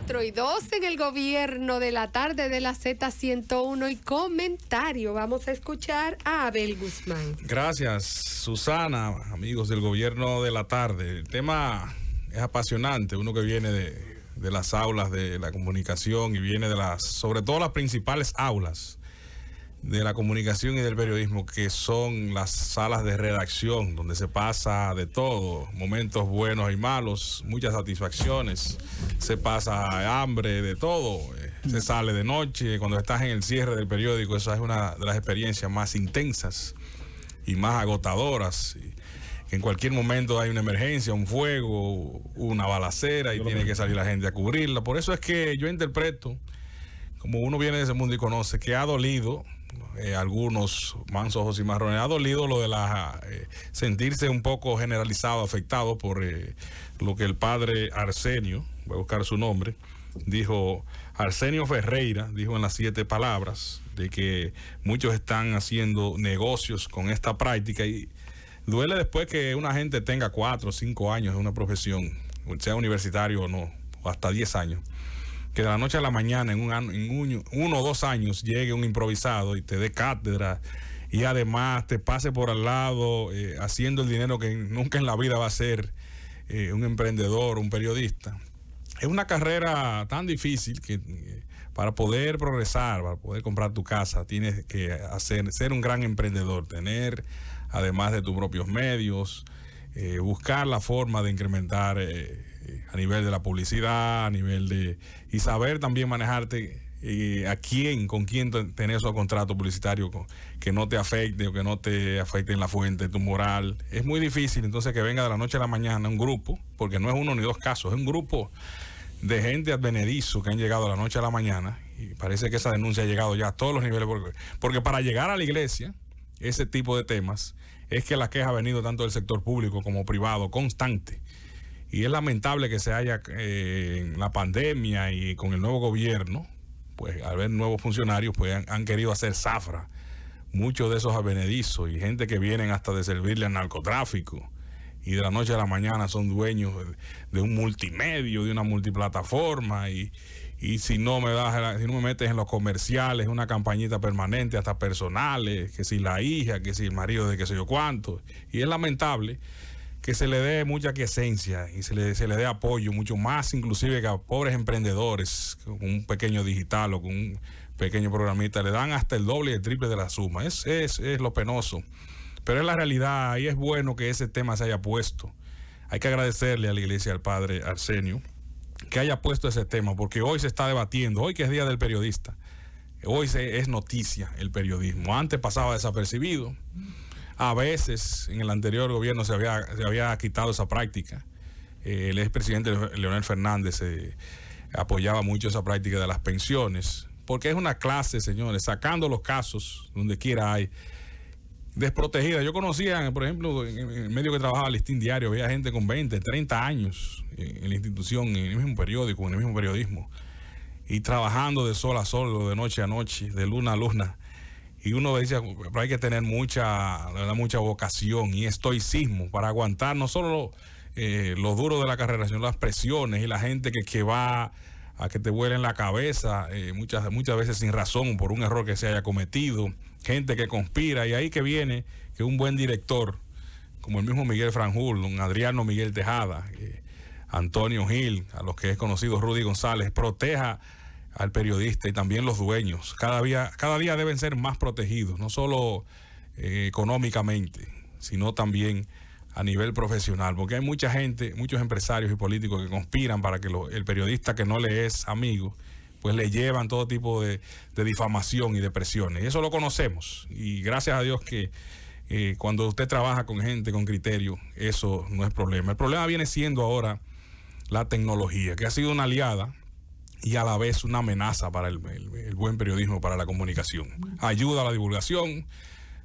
4:02 en el gobierno de la tarde de la Z101 y comentario. Vamos a escuchar a Abel Guzmán. Gracias, Susana, amigos del gobierno de la tarde. El tema es apasionante, uno que viene de las aulas de la comunicación y viene sobre todo las principales aulas de la comunicación y del periodismo, que son las salas de redacción, donde se pasa de todo, momentos buenos y malos, muchas satisfacciones, se pasa hambre, de todo, se sale de noche, cuando estás en el cierre del periódico, esa es una de las experiencias más intensas y más agotadoras. En cualquier momento hay una emergencia, un fuego, una balacera y tiene que salir la gente a cubrirla. Por eso es que yo interpreto, como uno viene de ese mundo y conoce, que ha dolido, algunos mansos ojos y marrones, ha dolido lo de sentirse un poco generalizado, afectado por lo que el padre Arsenio, voy a buscar su nombre, dijo, Arsenio Ferreira, dijo en las 7 palabras, de que muchos están haciendo negocios con esta práctica y duele después que una gente tenga 4 o 5 años en una profesión, sea universitario o no, o hasta 10 años. Que de la noche a la mañana, en 1 o 2 años, llegue un improvisado y te dé cátedra y además te pase por al lado haciendo el dinero que nunca en la vida va a ser un emprendedor, un periodista. Es una carrera tan difícil que para poder progresar, para poder comprar tu casa, tienes que ser un gran emprendedor, tener, además de tus propios medios, buscar la forma de incrementar a nivel de la publicidad, a nivel y saber también manejarte con quién tener esos contratos publicitarios que no te afecte o que no te afecte en la fuente, tu moral. Es muy difícil entonces que venga de la noche a la mañana un grupo, porque no es 1 ni 2 casos, es un grupo de gente advenedizo que han llegado a la noche a la mañana y parece que esa denuncia ha llegado ya a todos los niveles, porque para llegar a la iglesia, ese tipo de temas, es que la queja ha venido tanto del sector público como privado, constante. Y es lamentable que se haya, en la pandemia y con el nuevo gobierno, pues al ver nuevos funcionarios, pues han querido hacer zafra. Muchos de esos advenedizos y gente que vienen hasta de servirle al narcotráfico y de la noche a la mañana son dueños de un multimedio, de una multiplataforma y si no me metes en los comerciales, una campañita permanente, hasta personales, que si la hija, que si el marido de qué sé yo cuánto. Y es lamentable que se le dé mucha quiesencia y se le dé apoyo, mucho más inclusive que a pobres emprendedores, con un pequeño digital o con un pequeño programita, le dan hasta el doble y el triple de la suma. Es lo penoso, pero es la realidad y es bueno que ese tema se haya puesto. Hay que agradecerle a la iglesia, al padre Arsenio, que haya puesto ese tema, porque hoy se está debatiendo, hoy que es Día del Periodista, hoy es noticia el periodismo. Antes pasaba desapercibido. A veces en el anterior gobierno se había quitado esa práctica. El expresidente Leonel Fernández apoyaba mucho esa práctica de las pensiones, porque es una clase, señores, sacando los casos donde quiera hay, desprotegida. Yo conocía, por ejemplo, en el medio que trabajaba, Listín Diario, había gente con 20, 30 años en la institución, en el mismo periódico, en el mismo periodismo, y trabajando de sol a sol, de noche a noche, de luna a luna. Y uno dice, pero hay que tener mucha vocación y estoicismo para aguantar no solo lo duro de la carrera, sino las presiones y la gente que va a que te vuelen la cabeza, muchas veces sin razón, por un error que se haya cometido, gente que conspira, y ahí que viene que un buen director, como el mismo Miguel Franjul, don Adriano Miguel Tejada, Antonio Gil, a los que es conocido Rudy González, proteja al periodista y también los dueños. Cada día deben ser más protegidos, no solo económicamente, sino también a nivel profesional, porque hay mucha gente, muchos empresarios y políticos que conspiran para que el periodista que no le es amigo, pues le llevan todo tipo de difamación y de presiones. Y eso lo conocemos. Y gracias a Dios que cuando usted trabaja con gente con criterio, eso no es problema. El problema viene siendo ahora la tecnología, que ha sido una aliada y a la vez una amenaza para el buen periodismo, para la comunicación. Ayuda a la divulgación,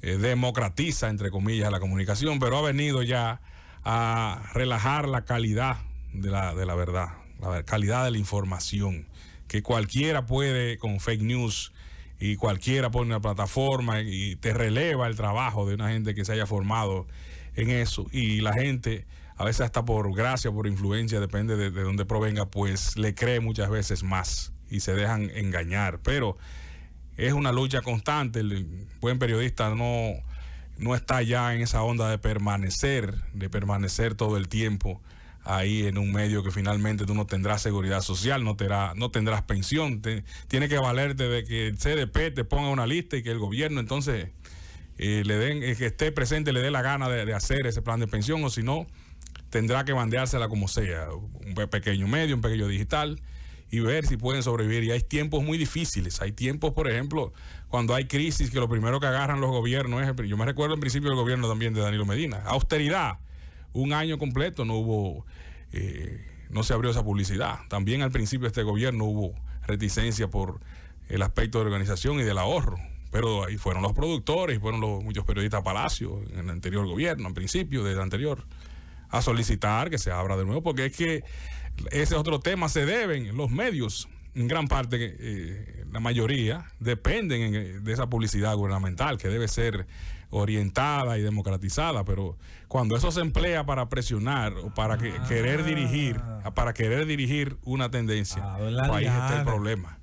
democratiza, entre comillas, la comunicación, pero ha venido ya a relajar la calidad de la verdad, la calidad de la información, que cualquiera puede con fake news y cualquiera pone una plataforma y te releva el trabajo de una gente que se haya formado en eso, y la gente a veces hasta por gracia, por influencia, depende de dónde provenga, pues le cree muchas veces más y se dejan engañar. Pero es una lucha constante. El buen periodista no está ya en esa onda de permanecer todo el tiempo ahí en un medio que finalmente tú no tendrás seguridad social, no tendrás pensión. Tiene que valerte de que el CDP te ponga una lista y que el gobierno entonces que esté presente le dé la gana de hacer ese plan de pensión, o si no, tendrá que bandeársela como sea, un pequeño medio, un pequeño digital, y ver si pueden sobrevivir. Y hay tiempos muy difíciles, hay tiempos, por ejemplo, cuando hay crisis, que lo primero que agarran los gobiernos yo me recuerdo en principio del gobierno también de Danilo Medina, austeridad, un año completo no se abrió esa publicidad. También al principio de este gobierno hubo reticencia por el aspecto de organización y del ahorro, pero ahí fueron los productores, fueron muchos periodistas a Palacio en el anterior gobierno, en principio del anterior, a solicitar que se abra de nuevo, porque es que ese otro tema, se deben los medios, en gran parte, la mayoría, dependen de esa publicidad gubernamental que debe ser orientada y democratizada, pero cuando eso se emplea para presionar o para querer dirigir una tendencia, pues ahí está el problema.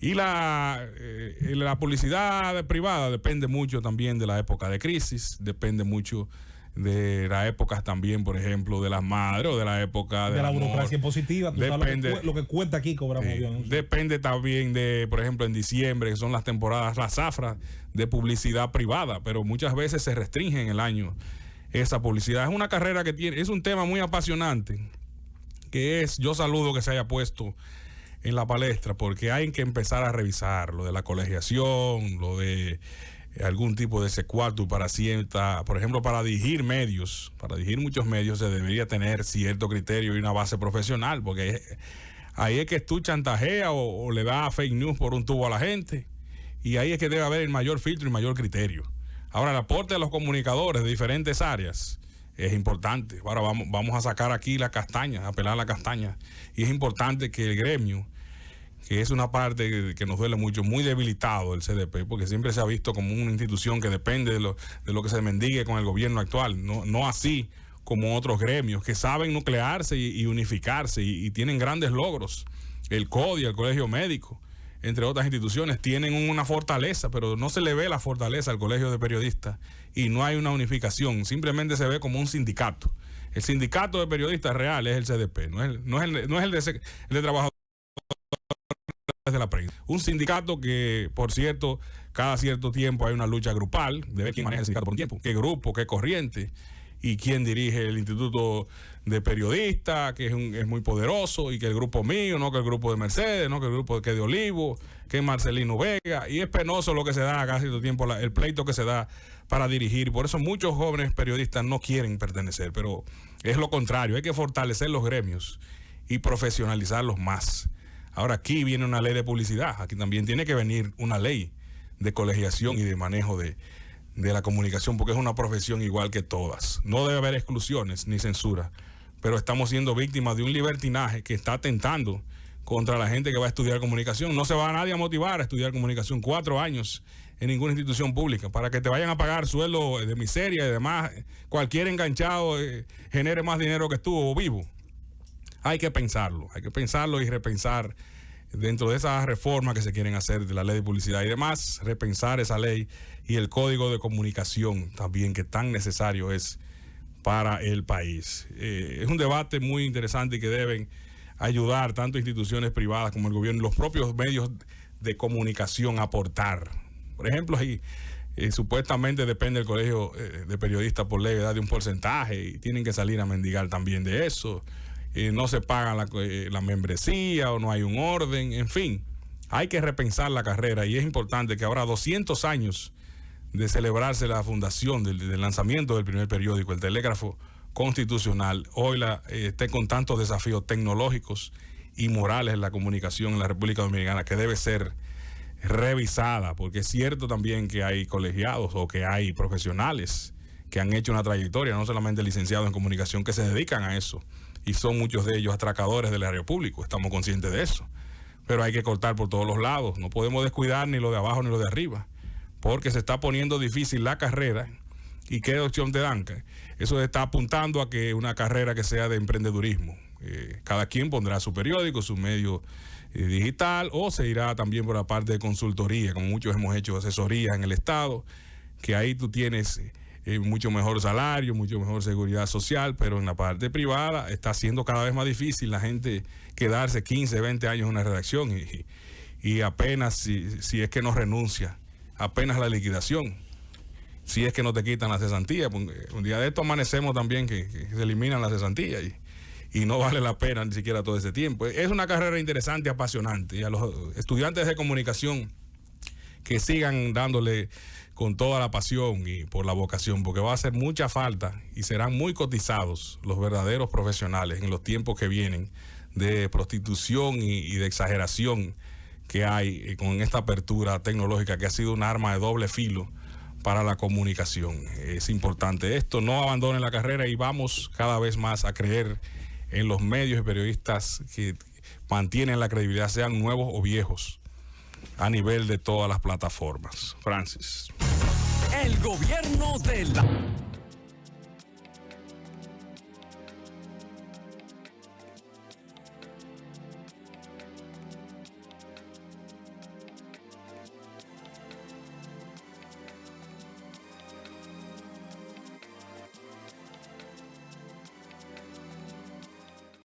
Y la publicidad privada depende mucho también de la época de crisis, depende mucho de las épocas también, por ejemplo, de las madres, o de la época de la burocracia positiva. Depende, lo que cuenta aquí cobramos bien. Depende también de, por ejemplo, en diciembre, que son las temporadas, las zafras de publicidad privada, pero muchas veces se restringe en el año esa publicidad. Es una carrera es un tema muy apasionante, yo saludo que se haya puesto en la palestra, porque hay que empezar a revisar lo de la colegiación, lo de algún tipo de secuatur para cierta, por ejemplo, para dirigir muchos medios se debería tener cierto criterio y una base profesional, porque ahí es que tú chantajeas o le das fake news por un tubo a la gente, y ahí es que debe haber el mayor filtro y mayor criterio. Ahora, el aporte de los comunicadores de diferentes áreas es importante. Ahora vamos a sacar aquí la castaña, a pelar la castaña, y es importante que el gremio, que es una parte que nos duele mucho, muy debilitado el CDP, porque siempre se ha visto como una institución que depende de lo que se mendigue con el gobierno actual, no así como otros gremios que saben nuclearse y unificarse y tienen grandes logros. El CODI, el Colegio Médico, entre otras instituciones, tienen una fortaleza, pero no se le ve la fortaleza al Colegio de Periodistas y no hay una unificación, simplemente se ve como un sindicato. El sindicato de periodistas real es el CDP, no es el de trabajadores de la prensa. Un sindicato que, por cierto, cada cierto tiempo hay una lucha grupal de ver quién maneja el sindicato por un tiempo, qué grupo, qué corriente, y quién dirige el Instituto de Periodistas, que es muy poderoso, y que el grupo mío, no que el grupo de Mercedes, no que el grupo de Olivo, que es Marcelino Vega, y es penoso lo que se da cada cierto tiempo, el pleito que se da para dirigir. Por eso muchos jóvenes periodistas no quieren pertenecer, pero es lo contrario, hay que fortalecer los gremios y profesionalizarlos más. Ahora aquí viene una ley de publicidad, aquí también tiene que venir una ley de colegiación y de manejo de la comunicación, porque es una profesión igual que todas. No debe haber exclusiones ni censura, pero estamos siendo víctimas de un libertinaje que está atentando contra la gente que va a estudiar comunicación. No se va a nadie a motivar a estudiar comunicación 4 años en ninguna institución pública para que te vayan a pagar sueldo de miseria y demás. Cualquier enganchado genere más dinero que tú o vivo. Hay que pensarlo y repensar dentro de esas reformas que se quieren hacer de la ley de publicidad y demás, repensar esa ley y el código de comunicación también, que tan necesario es para el país. Es un debate muy interesante y que deben ayudar tanto instituciones privadas como el gobierno y los propios medios de comunicación a aportar. Por ejemplo, ahí supuestamente depende el Colegio de Periodistas por ley de un porcentaje y tienen que salir a mendigar también de eso. No se paga la membresía o no hay un orden, en fin, hay que repensar la carrera, y es importante que ahora, 200 años de celebrarse la fundación del lanzamiento del primer periódico, el Telégrafo Constitucional, hoy esté con tantos desafíos tecnológicos y morales en la comunicación en la República Dominicana, que debe ser revisada, porque es cierto también que hay colegiados o que hay profesionales que han hecho una trayectoria, no solamente licenciados en comunicación, que se dedican a eso, y son muchos de ellos atracadores del erario público, estamos conscientes de eso, pero hay que cortar por todos los lados, no podemos descuidar ni lo de abajo ni lo de arriba, porque se está poniendo difícil la carrera ¿Y qué opción te dan? Eso está apuntando a que una carrera que sea de emprendedurismo. Cada quien pondrá su periódico, su medio digital, o se irá también por la parte de consultoría, como muchos hemos hecho asesorías en el Estado, que ahí tú tienes mucho mejor salario, mucho mejor seguridad social, pero en la parte privada está siendo cada vez más difícil la gente quedarse 15, 20 años en una redacción y apenas, si es que no renuncia, apenas la liquidación, si es que no te quitan la cesantía. Un día de esto amanecemos también que se eliminan las cesantías y no vale la pena ni siquiera todo ese tiempo. Es una carrera interesante, apasionante, y a los estudiantes de comunicación que sigan dándole con toda la pasión y por la vocación, porque va a hacer mucha falta y serán muy cotizados los verdaderos profesionales en los tiempos que vienen de prostitución y de exageración que hay con esta apertura tecnológica que ha sido un arma de doble filo para la comunicación. Es importante esto, no abandonen la carrera y vamos cada vez más a creer en los medios y periodistas que mantienen la credibilidad, sean nuevos o viejos, a nivel de todas las plataformas. Francis. El gobierno de la...